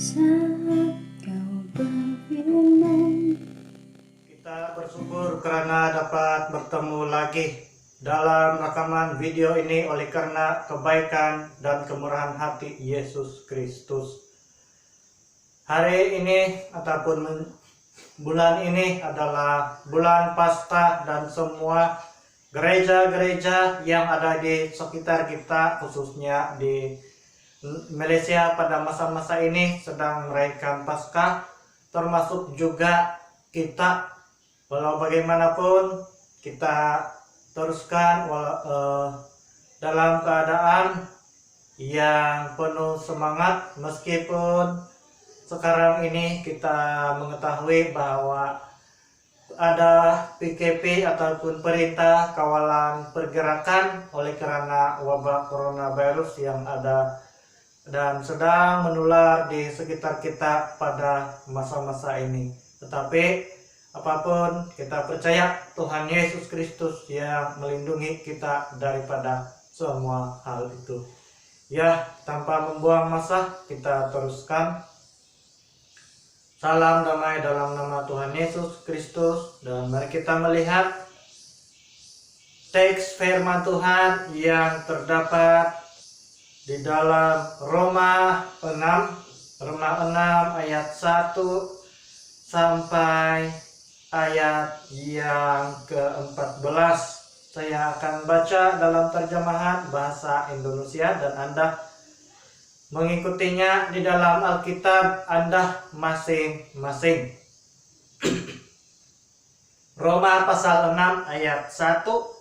saat kau berfirman. Kita bersyukur karena dapat bertemu lagi dalam rekaman video ini oleh karena kebaikan dan kemurahan hati Yesus Kristus. Hari ini ataupun bulan ini adalah bulan Paskah dan semua gereja-gereja yang ada di sekitar kita, khususnya di Malaysia pada masa-masa ini sedang merayakan Paskah, termasuk juga kita. Walau bagaimanapun kita teruskan dalam keadaan yang penuh semangat, meskipun sekarang ini kita mengetahui bahwa ada PKP ataupun perintah kawalan pergerakan oleh karena wabah coronavirus yang ada dan sedang menular di sekitar kita pada masa-masa ini. Tetapi apapun, kita percaya Tuhan Yesus Kristus yang melindungi kita daripada semua hal itu. Ya, tanpa membuang masa, kita teruskan. Salam damai dalam nama Tuhan Yesus Kristus. Dan mari kita melihat teks firman Tuhan yang terdapat di dalam Roma 6 ayat 1 sampai ayat yang ke-14. Saya akan baca dalam terjemahan bahasa Indonesia dan Anda mengikutinya di dalam Alkitab Anda masing-masing. Roma pasal 6 ayat 1.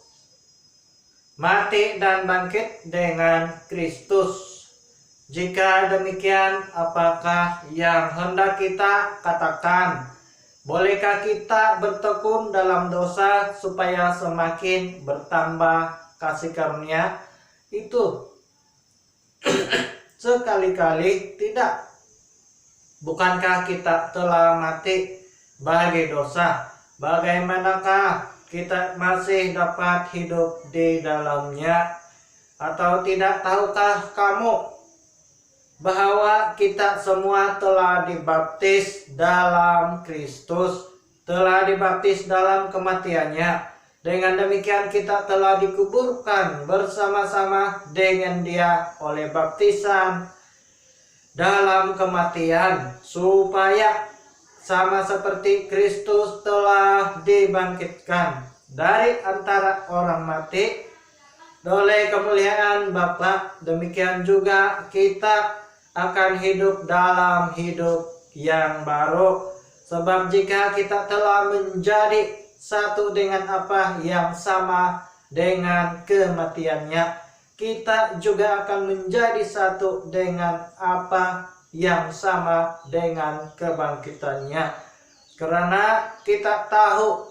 Mati dan bangkit dengan Kristus. Jika demikian, apakah yang hendak kita katakan? Bolehkah kita bertekun dalam dosa supaya semakin bertambah kasih karunia? Itu sekali-kali tidak. Bukankah kita telah mati bagi dosa? Bagaimanakah kita masih dapat hidup di dalamnya? Atau tidak tahukah kamu bahwa kita semua telah dibaptis dalam Kristus, telah dibaptis dalam kematiannya? Dengan demikian kita telah dikuburkan bersama-sama dengan Dia oleh baptisan dalam kematian, supaya sama seperti Kristus telah dibangkitkan dari antara orang mati oleh kemuliaan Bapa, demikian juga kita akan hidup dalam hidup yang baru. Sebab jika kita telah menjadi satu dengan apa yang sama dengan kematiannya, kita juga akan menjadi satu dengan apa yang sama dengan kebangkitannya. Karena kita tahu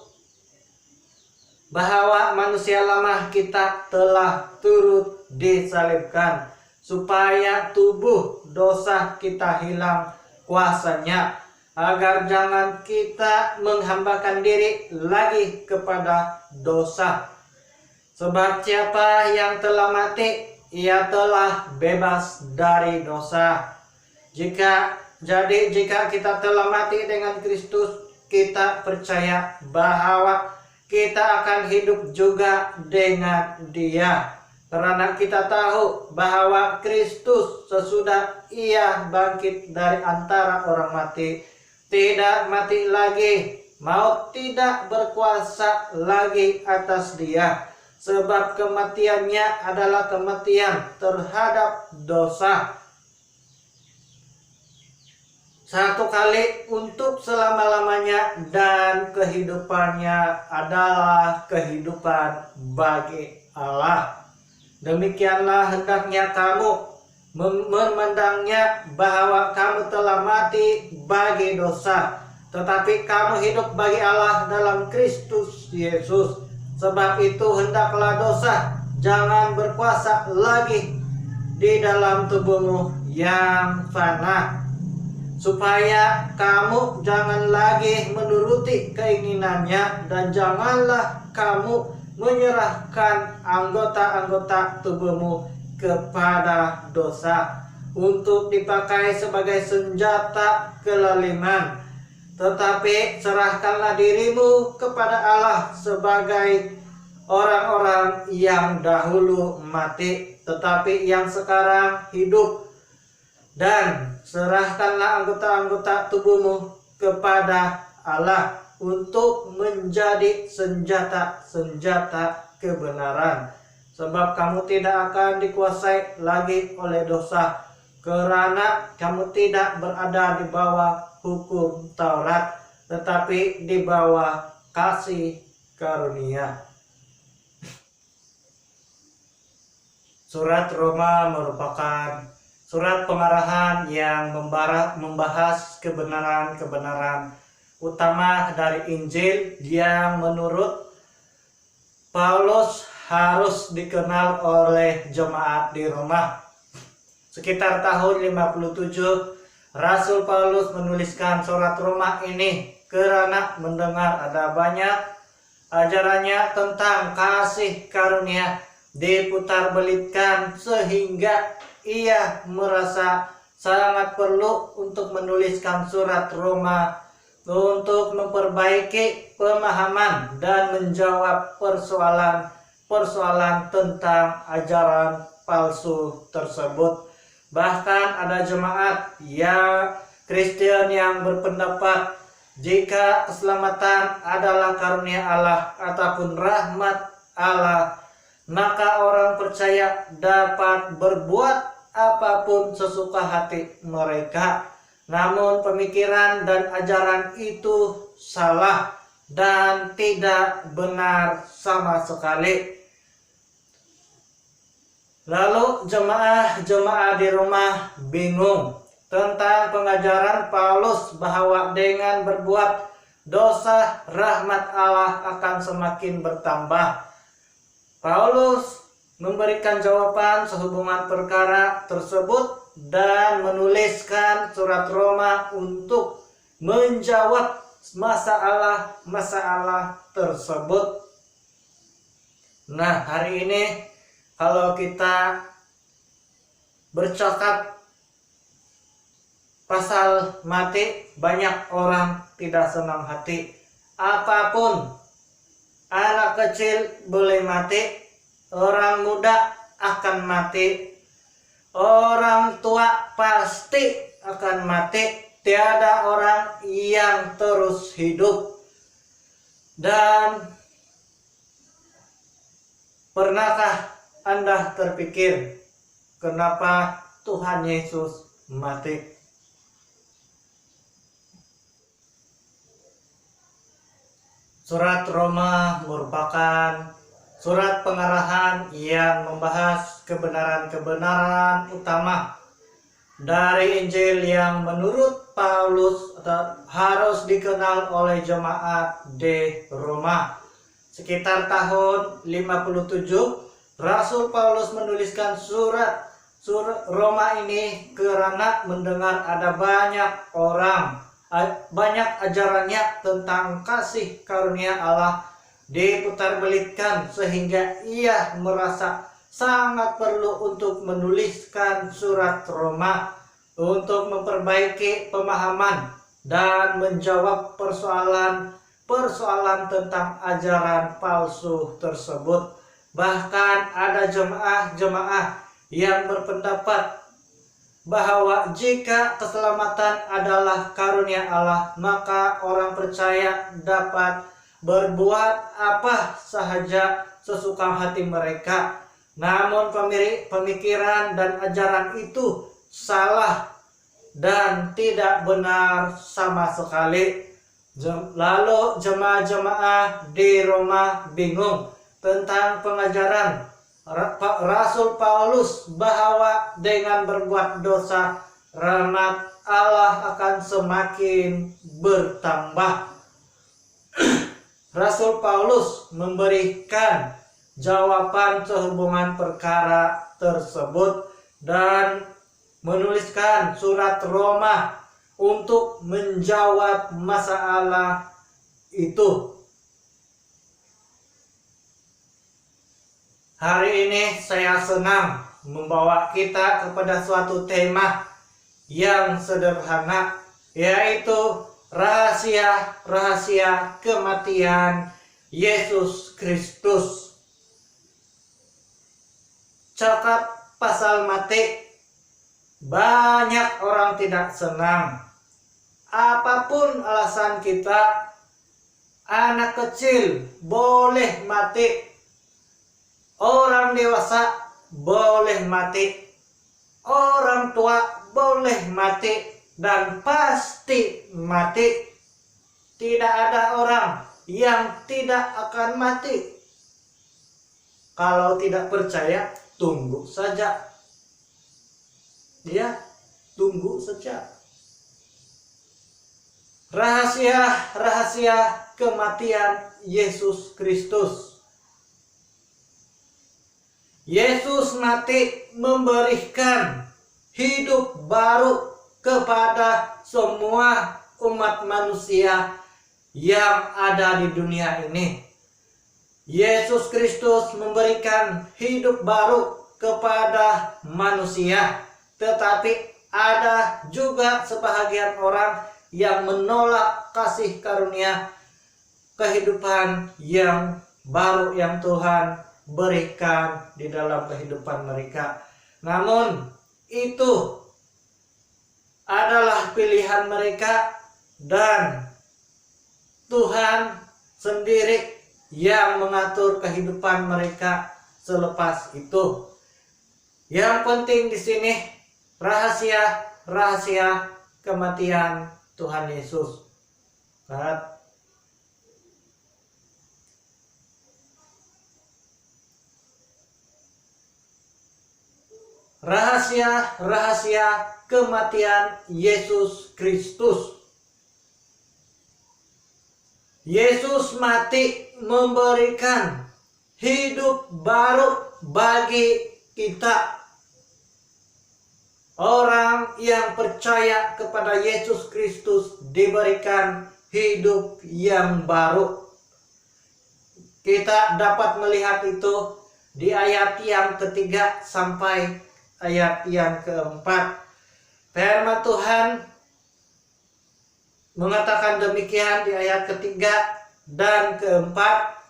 bahwa manusia lama kita telah turut disalibkan, supaya tubuh dosa kita hilang kuasanya, agar jangan kita menghambakan diri lagi kepada dosa. Sebab siapa yang telah mati, ia telah bebas dari dosa. Jika kita telah mati dengan Kristus, kita percaya bahwa kita akan hidup juga dengan Dia. Karena kita tahu bahwa Kristus sesudah Ia bangkit dari antara orang mati, tidak mati lagi, maut tidak berkuasa lagi atas Dia. Sebab kematiannya adalah kematian terhadap dosa, satu kali untuk selama-lamanya, dan kehidupannya adalah kehidupan bagi Allah. Demikianlah hendaknya kamu memandangnya, bahwa kamu telah mati bagi dosa, tetapi kamu hidup bagi Allah dalam Kristus Yesus. Sebab itu hendaklah dosa jangan berkuasa lagi di dalam tubuhmu yang fana, supaya kamu jangan lagi menuruti keinginannya, dan janganlah kamu menyerahkan anggota-anggota tubuhmu kepada dosa untuk dipakai sebagai senjata kelaliman. Tetapi serahkanlah dirimu kepada Allah sebagai orang-orang yang dahulu mati, tetapi yang sekarang hidup. Dan serahkanlah anggota-anggota tubuhmu kepada Allah untuk menjadi senjata-senjata kebenaran. Sebab kamu tidak akan dikuasai lagi oleh dosa, karena kamu tidak berada di bawah hukum Taurat, tetapi di bawah kasih karunia. Surat Roma merupakan surat pengarahan yang membahas kebenaran-kebenaran utama dari Injil yang menurut Paulus harus dikenal oleh jemaat di Roma. Sekitar tahun 57, Rasul Paulus menuliskan surat Roma ini karena mendengar ada banyak ajarannya tentang kasih karunia diputarbelitkan, sehingga ia merasa sangat perlu untuk menuliskan surat Roma untuk memperbaiki pemahaman dan menjawab persoalan tentang ajaran palsu tersebut. Bahkan ada jemaat yang Kristen yang berpendapat jika keselamatan adalah karunia Allah ataupun rahmat Allah, maka orang percaya dapat berbuat apapun sesuka hati mereka. Namun pemikiran dan ajaran itu salah dan tidak benar sama sekali. Lalu jemaah di Roma bingung tentang pengajaran Paulus bahwa dengan berbuat dosa rahmat Allah akan semakin bertambah. Paulus memberikan jawaban sehubungan perkara tersebut dan menuliskan surat Roma untuk menjawab masalah tersebut. Nah, hari ini kalau kita bercakap pasal mati, banyak orang tidak senang hati. Apapun, anak kecil boleh mati, orang muda akan mati, orang tua pasti akan mati. Tiada orang yang terus hidup. Dan pernahkah Anda terpikir kenapa Tuhan Yesus mati? Surat Roma merupakan surat pengarahan yang membahas kebenaran-kebenaran utama dari Injil yang menurut Paulus harus dikenal oleh jemaat di Roma. Sekitar tahun 57, Rasul Paulus menuliskan surat Roma ini karena mendengar ada banyak ajarannya tentang kasih karunia Allah diputarbelitkan, sehingga ia merasa sangat perlu untuk menuliskan surat Roma untuk memperbaiki pemahaman dan menjawab persoalan tentang ajaran palsu tersebut. Bahkan ada jemaah yang berpendapat bahwa jika keselamatan adalah karunia Allah, maka orang percaya dapat berbuat apa sahaja sesuka hati mereka. Namun pemikiran dan ajaran itu salah dan tidak benar sama sekali. Lalu jemaah di Roma bingung tentang pengajaran Rasul Paulus bahwa dengan berbuat dosa rahmat Allah akan semakin bertambah. Rasul Paulus memberikan jawaban sehubungan perkara tersebut dan menuliskan surat Roma untuk menjawab masalah itu. Hari ini saya senang membawa kita kepada suatu tema yang sederhana, yaitu rahasia-rahasia kematian Yesus Kristus. Cakap pasal mati, banyak orang tidak senang. Apapun alasan kita, anak kecil boleh mati, orang dewasa boleh mati, orang tua boleh mati, dan pasti mati. Tidak ada orang yang tidak akan mati. Kalau tidak percaya, tunggu saja. Ya, tunggu saja. Rahasia-rahasia kematian Yesus Kristus. Yesus mati memberikan hidup baru kepada semua umat manusia yang ada di dunia ini. Yesus Kristus memberikan hidup baru kepada manusia, tetapi ada juga sebahagian orang yang menolak kasih karunia kehidupan yang baru yang Tuhan berikan di dalam kehidupan mereka. Namun itu adalah pilihan mereka, dan Tuhan sendiri yang mengatur kehidupan mereka selepas itu. Yang penting di sini rahasia kematian Tuhan Yesus. Rahasia kematian Yesus Kristus. Yesus mati memberikan hidup baru bagi kita. Orang yang percaya kepada Yesus Kristus diberikan hidup yang baru. Kita dapat melihat itu di ayat yang ketiga sampai ayat yang keempat. Firman Tuhan mengatakan demikian di ayat ketiga dan keempat.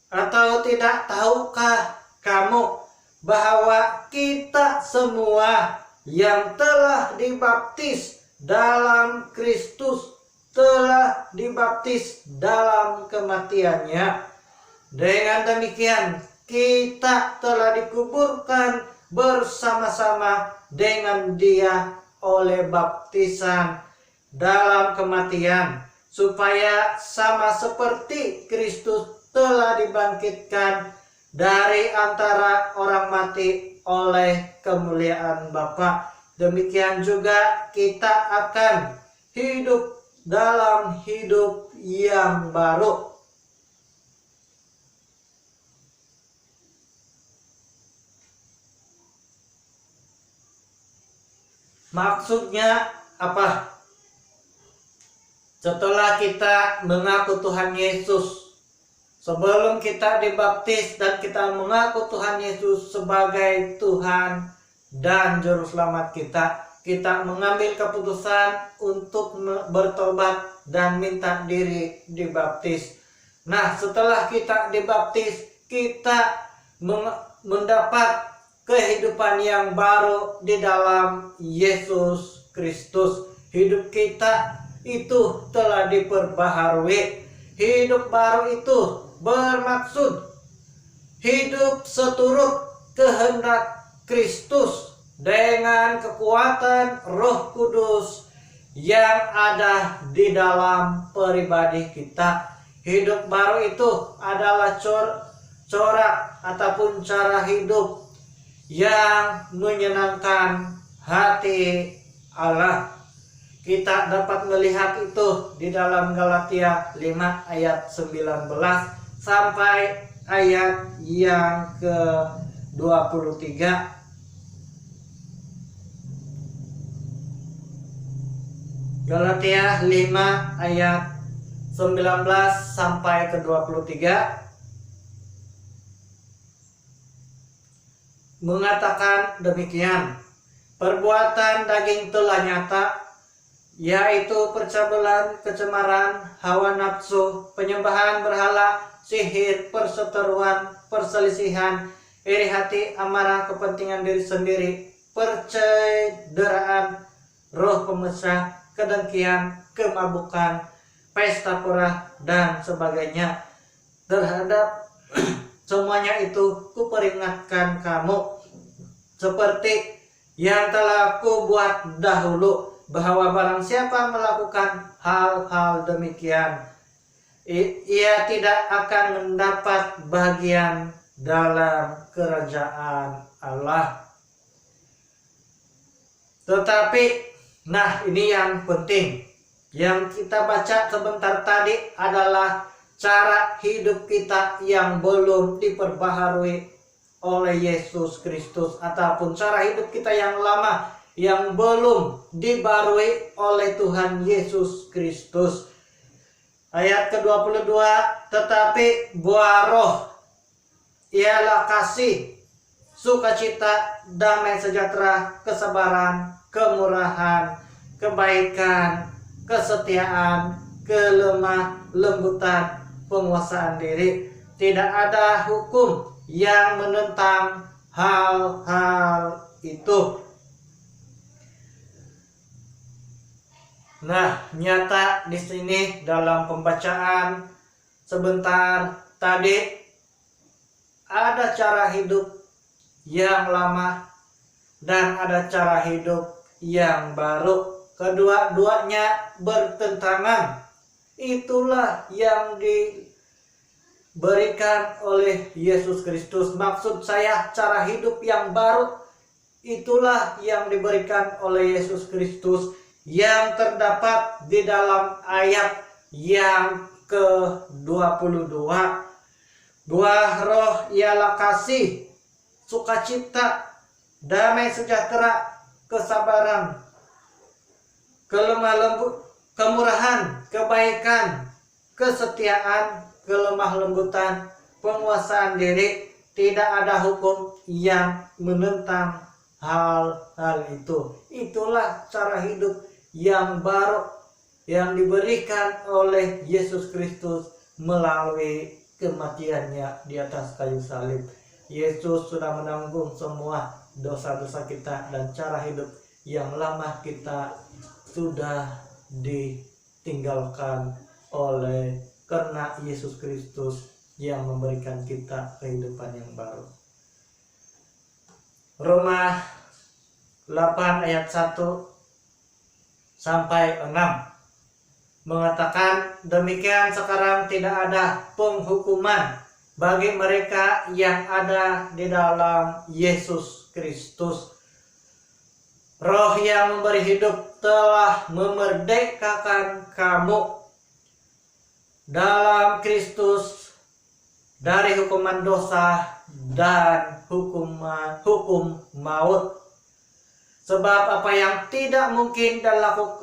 Atau tidak tahukah kamu bahwa kita semua yang telah dibaptis dalam Kristus telah dibaptis dalam kematiannya? Dengan demikian kita telah dikuburkan bersama-sama dengan Dia oleh baptisan dalam kematian, supaya sama seperti Kristus telah dibangkitkan dari antara orang mati oleh kemuliaan Bapa, demikian juga kita akan hidup dalam hidup yang baru. Maksudnya apa? Setelah kita mengaku Tuhan Yesus, sebelum kita dibaptis dan kita mengaku Tuhan Yesus sebagai Tuhan dan Juru Selamat kita mengambil keputusan untuk bertobat dan minta diri dibaptis. Nah, setelah kita dibaptis, kita mendapat kehidupan yang baru di dalam Yesus Kristus. Hidup kita itu telah diperbaharui. Hidup baru itu bermaksud hidup seturut kehendak Kristus dengan kekuatan Roh Kudus yang ada di dalam pribadi kita. Hidup baru itu adalah corak ataupun cara hidup yang menyenangkan hati Allah. Kita dapat melihat itu di dalam Galatia 5 ayat 19 sampai ayat yang ke-23. Galatia 5 ayat 19 sampai ke-23. mengatakan demikian, perbuatan daging telah nyata, yaitu percabulan, kecemaran, hawa nafsu, penyembahan berhala, sihir, perseteruan, perselisihan, iri hati, amarah, kepentingan diri sendiri, percederaan, roh pemecah, kedengkian, kemabukan, pesta pora, dan sebagainya. Terhadap semuanya itu kuperingatkan kamu, seperti yang telah kubuat dahulu, bahwa barang siapa melakukan hal-hal demikian, ia tidak akan mendapat bagian dalam kerajaan Allah. Tetapi, nah ini yang penting, yang kita baca sebentar tadi adalah cara hidup kita yang belum diperbaharui oleh Yesus Kristus, ataupun cara hidup kita yang lama yang belum dibarui oleh Tuhan Yesus Kristus. Ayat ke-22, tetapi buah roh ialah kasih, sukacita, damai sejahtera, kesabaran, kemurahan, kebaikan, kesetiaan, kelemah lembutan, penguasaan diri. Tidak ada hukum yang menentang hal-hal itu. Nah, nyata di sini dalam pembacaan sebentar tadi ada cara hidup yang lama dan ada cara hidup yang baru. Kedua-duanya bertentangan. Itulah yang diberikan oleh Yesus Kristus. Maksud saya, cara hidup yang baru itulah yang diberikan oleh Yesus Kristus, yang terdapat di dalam ayat yang ke-22. Buah roh ialah kasih, sukacita, damai sejahtera, kesabaran, kelemah lembut, kemurahan, kebaikan, kesetiaan, kelemah lembutan, penguasaan diri. Tidak ada hukum yang menentang hal-hal itu. Itulah cara hidup yang baru yang diberikan oleh Yesus Kristus melalui kematiannya di atas kayu salib. Yesus sudah menanggung semua dosa-dosa kita, dan cara hidup yang lama kita sudah ditinggalkan oleh karena Yesus Kristus yang memberikan kita kehidupan yang baru. Roma 8 ayat 1 sampai 6 mengatakan, demikian sekarang tidak ada penghukuman bagi mereka yang ada di dalam Yesus Kristus. Roh yang memberi hidup telah memerdekakan kamu dalam Kristus dari hukuman dosa dan hukum maut. Sebab apa yang tidak mungkin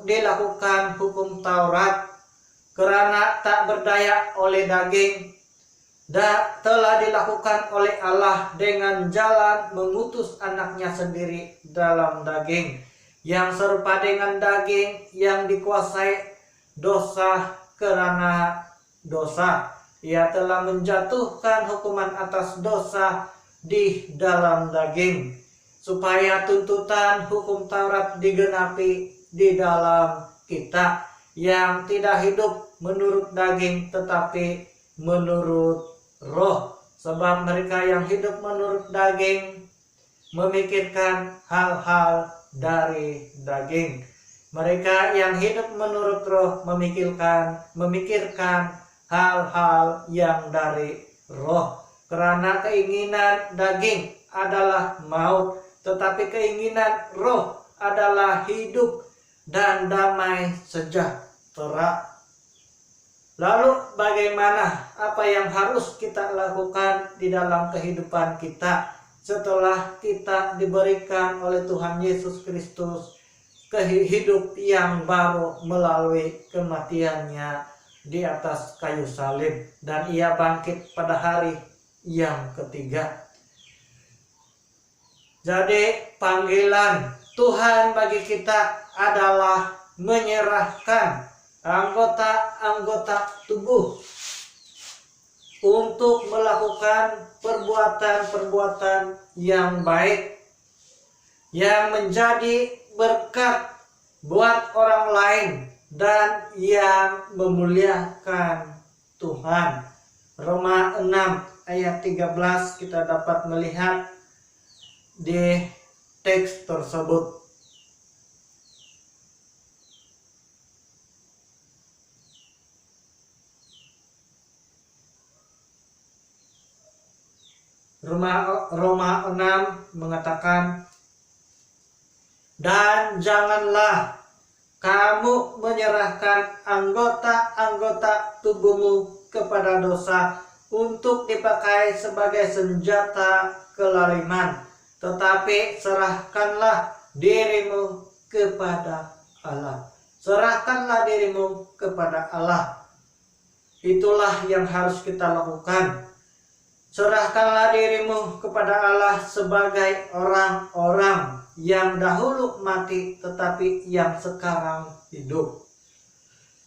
dilakukan hukum Taurat, karena tak berdaya oleh daging, telah dilakukan oleh Allah dengan jalan mengutus anaknya sendiri dalam daging, yang serupa dengan daging yang dikuasai dosa. Karena dosa, ia telah menjatuhkan hukuman atas dosa di dalam daging, supaya tuntutan hukum Taurat digenapi di dalam kita yang tidak hidup menurut daging tetapi menurut roh. Sebab mereka yang hidup menurut daging memikirkan hal-hal dari daging. Mereka yang hidup menurut roh memikirkan hal-hal yang dari roh. Karena keinginan daging adalah maut, tetapi keinginan roh adalah hidup dan damai sejahtera. Lalu bagaimana, apa yang harus kita lakukan di dalam kehidupan kita setelah kita diberikan oleh Tuhan Yesus Kristus hidup yang baru melalui kematiannya di atas kayu salib, dan ia bangkit pada hari yang ketiga? Jadi panggilan Tuhan bagi kita adalah menyerahkan anggota-anggota tubuh untuk melakukan perbuatan-perbuatan yang baik, yang menjadi berkat buat orang lain dan yang memuliakan Tuhan. Roma 6 ayat 13 kita dapat melihat di teks tersebut. Roma 6 mengatakan, dan janganlah kamu menyerahkan anggota-anggota tubuhmu kepada dosa untuk dipakai sebagai senjata kelaliman, tetapi serahkanlah dirimu kepada Allah. Serahkanlah dirimu kepada Allah. Itulah yang harus kita lakukan. Serahkanlah dirimu kepada Allah sebagai orang-orang yang dahulu mati tetapi yang sekarang hidup.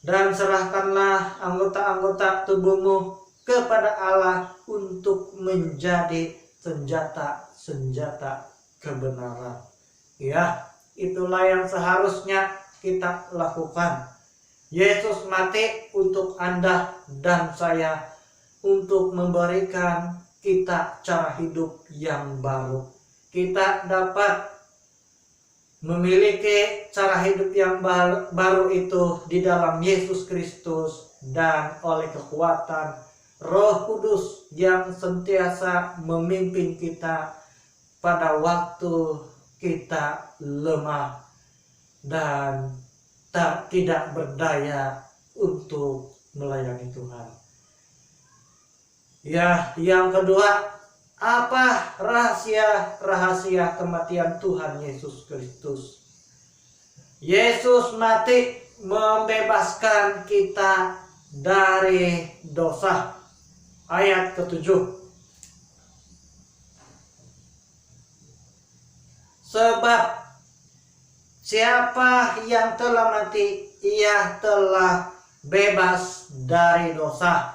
Dan serahkanlah anggota-anggota tubuhmu kepada Allah untuk menjadi senjata-senjata kebenaran. Ya, itulah yang seharusnya kita lakukan. Yesus mati untuk Anda dan saya, untuk memberikan kita cara hidup yang baru. Kita dapat memiliki cara hidup yang baru itu di dalam Yesus Kristus dan oleh kekuatan Roh Kudus yang sentiasa memimpin kita pada waktu kita lemah dan tidak berdaya untuk melayani Tuhan. Ya, yang kedua, apa rahasia kematian Tuhan Yesus Kristus? Yesus mati membebaskan kita dari dosa. Ayat ke-7. Sebab siapa yang telah mati, ia telah bebas dari dosa.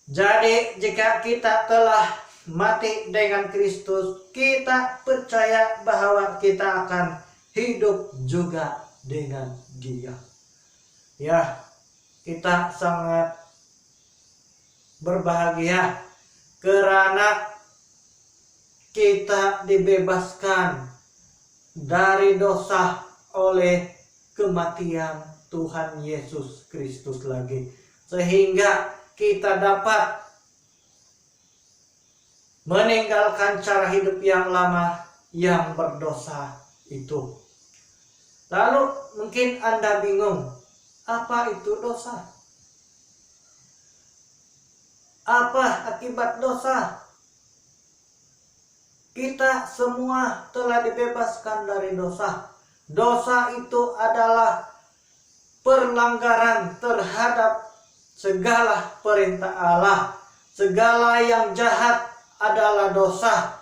Jadi jika kita telah mati dengan Kristus, kita percaya bahwa kita akan hidup juga dengan Dia. Ya, kita sangat berbahagia karena kita dibebaskan dari dosa oleh kematian Tuhan Yesus Kristus lagi, sehingga kita dapat meninggalkan cara hidup yang lama yang berdosa itu. Lalu mungkin Anda bingung, apa itu dosa? Apa akibat dosa? Kita semua telah dibebaskan dari dosa. Dosa itu adalah pelanggaran terhadap segala perintah Allah. Segala yang jahat adalah dosa.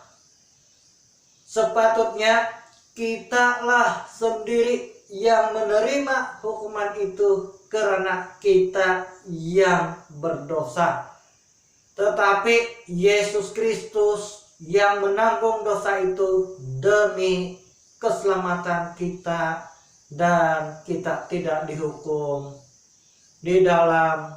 Sepatutnya kitalah sendiri yang menerima hukuman itu karena kita yang berdosa. Tetapi Yesus Kristus yang menanggung dosa itu demi keselamatan kita, dan kita tidak dihukum di dalam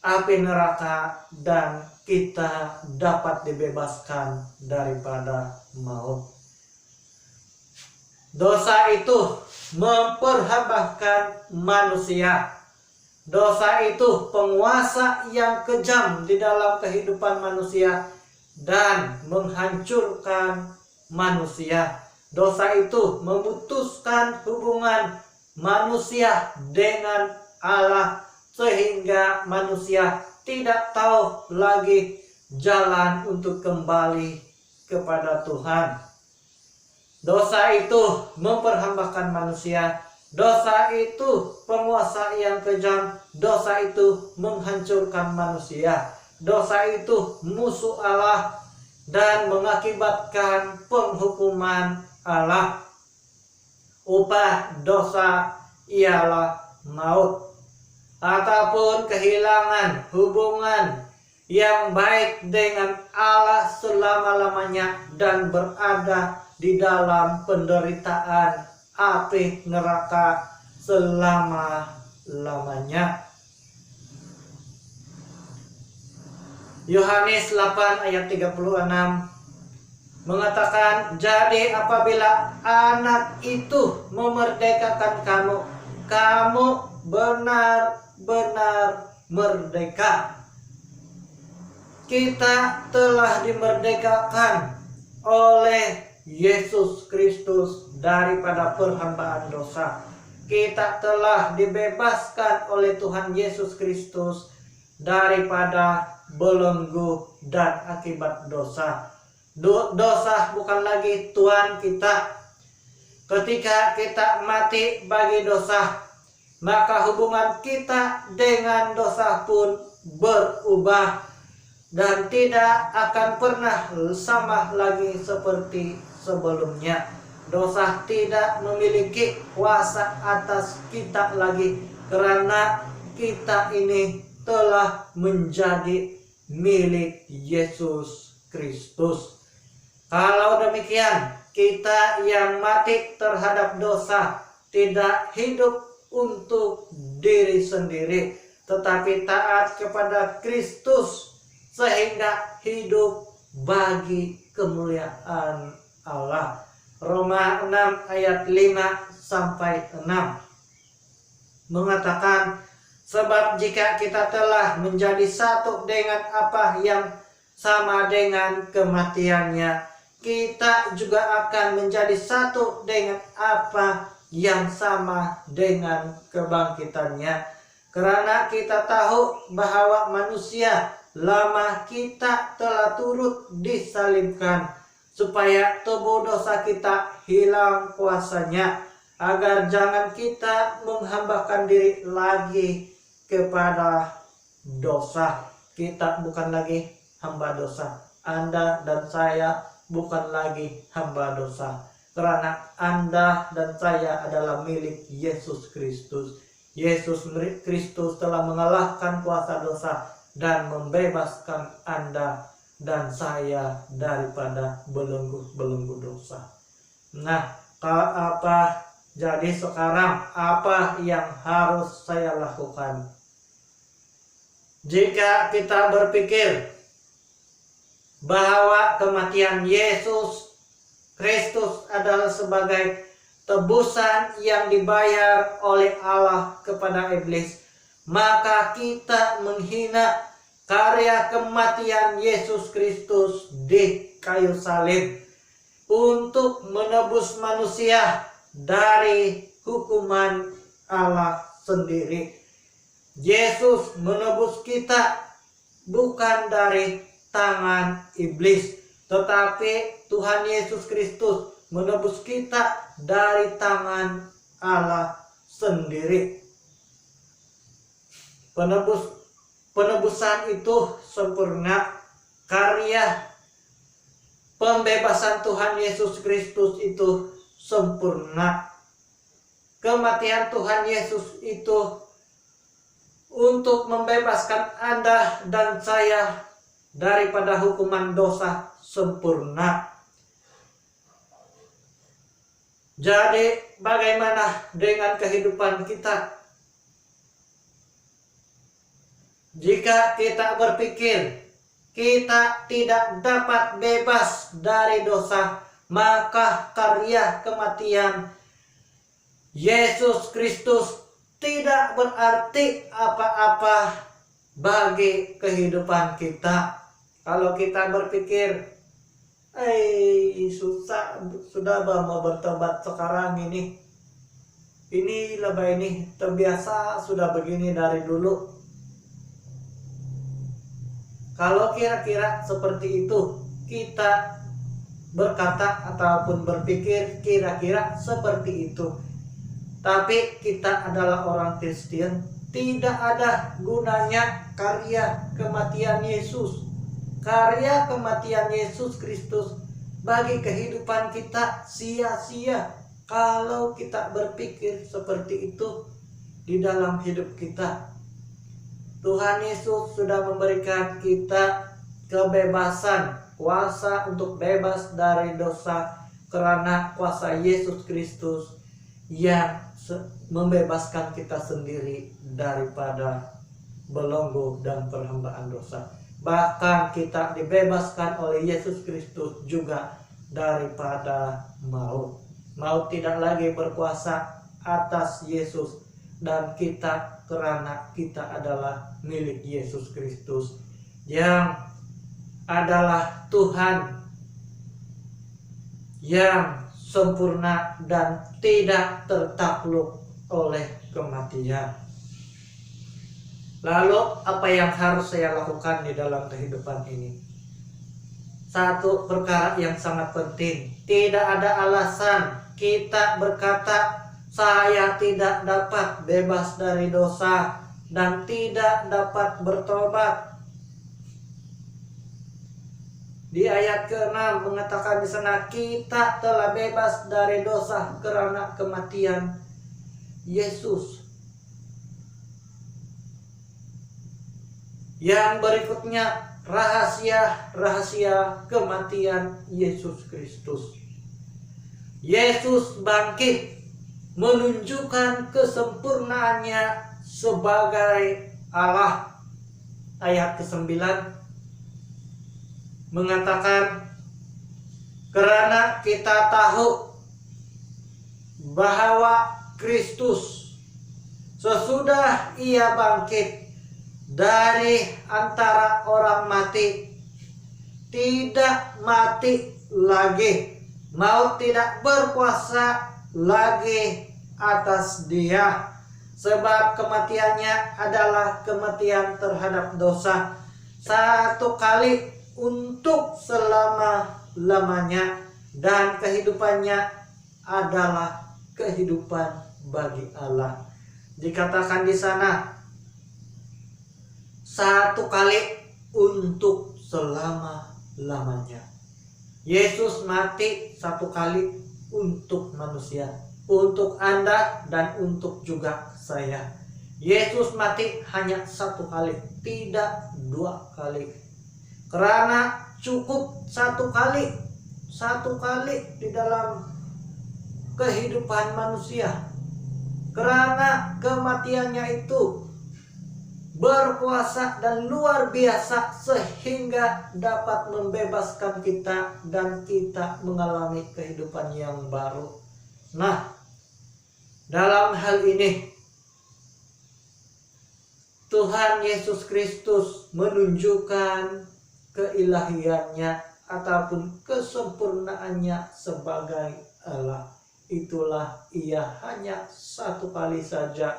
api neraka, dan kita dapat dibebaskan daripada maut. Dosa itu memperhabahkan manusia. Dosa itu penguasa yang kejam di dalam kehidupan manusia dan menghancurkan manusia. Dosa itu memutuskan hubungan manusia dengan Allah, sehingga manusia tidak tahu lagi jalan untuk kembali kepada Tuhan. Dosa itu memperhambakan manusia. Dosa itu penguasa yang kejam. Dosa itu menghancurkan manusia. Dosa itu musuh Allah. dan mengakibatkan penghukuman Allah. Upah dosa ialah maut, ataupun kehilangan hubungan yang baik dengan Allah selama-lamanya dan berada di dalam penderitaan api neraka selama-lamanya. Yohanes 8 ayat 36 mengatakan, jadi apabila anak itu memerdekakan kamu, kamu benar-benar merdeka. Kita telah dimerdekakan oleh Yesus Kristus daripada perhambaan dosa. Kita telah dibebaskan oleh Tuhan Yesus Kristus daripada belenggu dan akibat dosa. Dosa bukan lagi Tuhan kita. Ketika kita mati bagi dosa, maka hubungan kita dengan dosa pun berubah dan tidak akan pernah sama lagi seperti sebelumnya. Dosa tidak memiliki kuasa atas kita lagi, karena kita ini telah menjadi milik Yesus Kristus. Kalau demikian, kita yang mati terhadap dosa tidak hidup untuk diri sendiri, tetapi taat kepada Kristus sehingga hidup bagi kemuliaan Allah. Roma 6 ayat 5 sampai 6 mengatakan, sebab jika kita telah menjadi satu dengan apa yang sama dengan kematiannya, kita juga akan menjadi satu dengan apa yang sama dengan kebangkitannya. Karena kita tahu bahwa manusia lama kita telah turut disalibkan, supaya tubuh dosa kita hilang kuasanya, agar jangan kita menghambakan diri lagi kepada dosa. Kita bukan lagi hamba dosa. Anda dan saya bukan lagi hamba dosa, karena Anda dan saya adalah milik Yesus Kristus. Yesus Kristus telah mengalahkan kuasa dosa dan membebaskan Anda dan saya daripada belenggu dosa. Nah, jadi sekarang apa yang harus saya lakukan? Jika kita berpikir bahwa kematian Yesus Kristus adalah sebagai tebusan yang dibayar oleh Allah kepada iblis, maka kita menghina karya kematian Yesus Kristus di kayu salib untuk menebus manusia dari hukuman Allah sendiri. Yesus menebus kita bukan dari tangan iblis, tetapi Tuhan Yesus Kristus menebus kita dari tangan Allah sendiri. Penebusan itu sempurna. Karya pembebasan Tuhan Yesus Kristus itu sempurna. Kematian Tuhan Yesus itu untuk membebaskan Anda dan saya daripada hukuman dosa sempurna. Jadi bagaimana dengan kehidupan kita? Jika kita berpikir kita tidak dapat bebas dari dosa, maka karya kematian Yesus Kristus tidak berarti apa-apa bagi kehidupan kita. Kalau kita berpikir, sudah mau bertobat sekarang ini lebih ini terbiasa sudah begini dari dulu. Kalau kira-kira seperti itu, kita berkata ataupun berpikir kira-kira seperti itu, tapi kita adalah orang Kristen, tidak ada gunanya karya kematian Yesus. karya kematian Yesus Kristus bagi kehidupan kita sia-sia kalau kita berpikir seperti itu di dalam hidup kita. Tuhan Yesus sudah memberikan kita kebebasan, kuasa untuk bebas dari dosa karena kuasa Yesus Kristus yang membebaskan kita sendiri daripada belenggu dan perhambaan dosa. Bahkan kita dibebaskan oleh Yesus Kristus juga daripada maut. Maut tidak lagi berkuasa atas Yesus dan kita, karena kita adalah milik Yesus Kristus yang adalah Tuhan yang sempurna dan tidak tertakluk oleh kematian. Lalu apa yang harus saya lakukan di dalam kehidupan ini? Satu perkara yang sangat penting, tidak ada alasan kita berkata saya tidak dapat bebas dari dosa dan tidak dapat bertobat. Di ayat ke-6 mengatakan di sana kita telah bebas dari dosa karena kematian Yesus. Yang berikutnya rahasia kematian Yesus Kristus. Yesus bangkit menunjukkan kesempurnaannya sebagai Allah. Ayat ke-9 mengatakan karena kita tahu bahwa Kristus sesudah ia bangkit dari antara orang mati tidak mati lagi, maut tidak berkuasa lagi atas dia, sebab kematiannya adalah kematian terhadap dosa satu kali untuk selama-lamanya, dan kehidupannya adalah kehidupan bagi Allah. Dikatakan di sana satu kali untuk selama-lamanya. Yesus mati satu kali untuk manusia, untuk Anda dan untuk juga saya. Yesus mati hanya satu kali, tidak dua kali. Karena cukup satu kali di dalam kehidupan manusia. Karena kematiannya itu berkuasa dan luar biasa sehingga dapat membebaskan kita dan kita mengalami kehidupan yang baru. Nah, dalam hal ini Tuhan Yesus Kristus menunjukkan keilahiannya ataupun kesempurnaannya sebagai Allah. Itulah ia hanya satu kali saja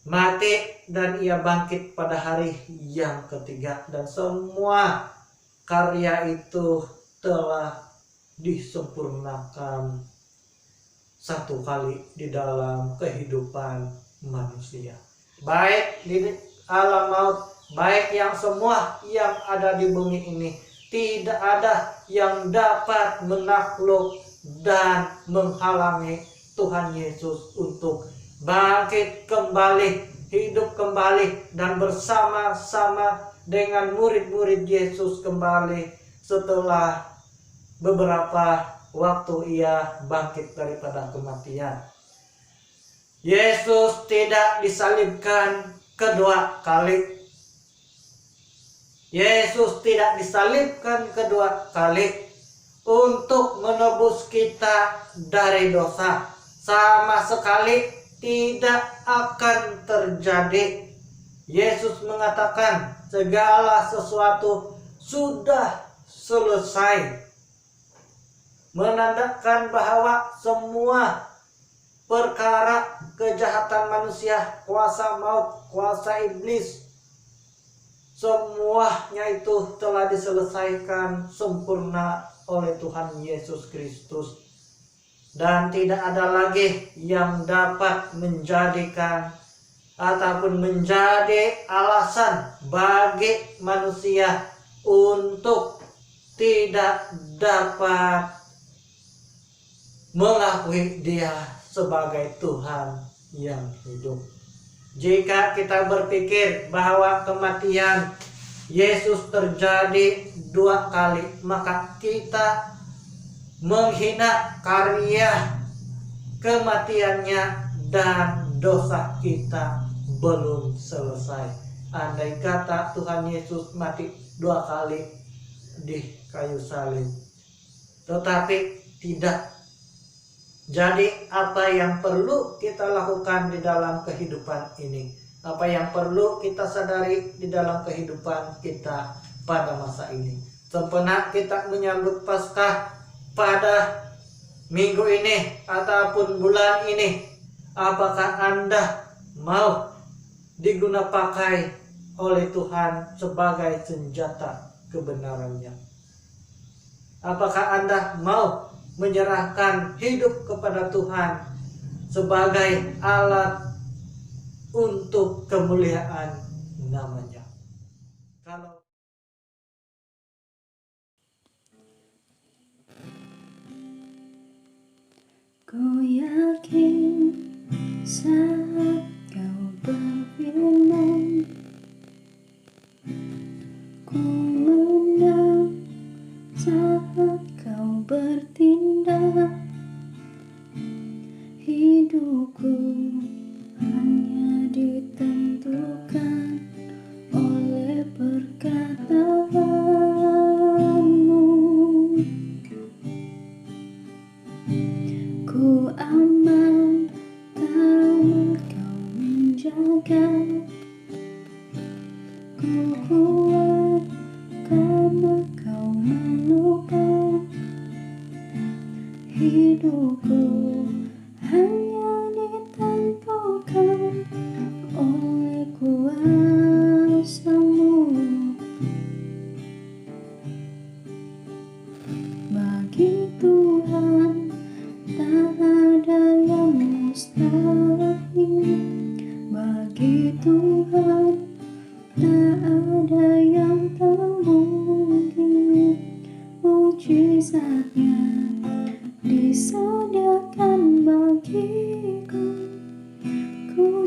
mati dan ia bangkit pada hari yang ketiga, dan semua karya itu telah disempurnakan satu kali di dalam kehidupan manusia, baik di alam maut, baik yang semua yang ada di bumi ini. Tidak ada yang dapat menakluk dan menghalangi Tuhan Yesus untuk bangkit kembali, hidup kembali, dan bersama-sama dengan murid-murid Yesus kembali setelah beberapa waktu ia bangkit daripada kematian. Yesus tidak disalibkan kedua kali. Yesus tidak disalibkan kedua kali untuk menebus kita dari dosa. Sama sekali tidak akan terjadi. Yesus mengatakan segala sesuatu sudah selesai, menandakan bahwa semua perkara kejahatan manusia, kuasa maut, kuasa iblis, semuanya itu telah diselesaikan sempurna oleh Tuhan Yesus Kristus. Dan tidak ada lagi yang dapat menjadikan ataupun menjadi alasan bagi manusia untuk tidak dapat mengakui Dia sebagai Tuhan yang hidup. Jika kita berpikir bahwa kematian Yesus terjadi 2 kali, maka kita menghina karya kematiannya dan dosa kita belum selesai. Andai kata Tuhan Yesus mati 2 kali di kayu salib, tetapi tidak. Jadi apa yang perlu kita lakukan di dalam kehidupan ini? Apa yang perlu kita sadari di dalam kehidupan kita pada masa ini? Sepenat kita menyambut Paskah pada minggu ini ataupun bulan ini, apakah Anda mau digunakan pakai oleh Tuhan sebagai senjata kebenarannya? Apakah Anda mau menyerahkan hidup kepada Tuhan sebagai alat untuk kemuliaan namanya? Kalau ku yakin saat kau berfirman, ku menang saat kau bertindak. Hidupku hanya ditentukan oleh perkataanmu. Ku aman karena kau menjaga. Ku kuat karena kau menopang. Hidupku hanya ditentukan oleh kuasa-Mu. Bagi Tuhan tak ada yang mustahil. Bagi Tuhan tak ada yang tak mungkin. Mukjizatnya disediakan bagiku. Ku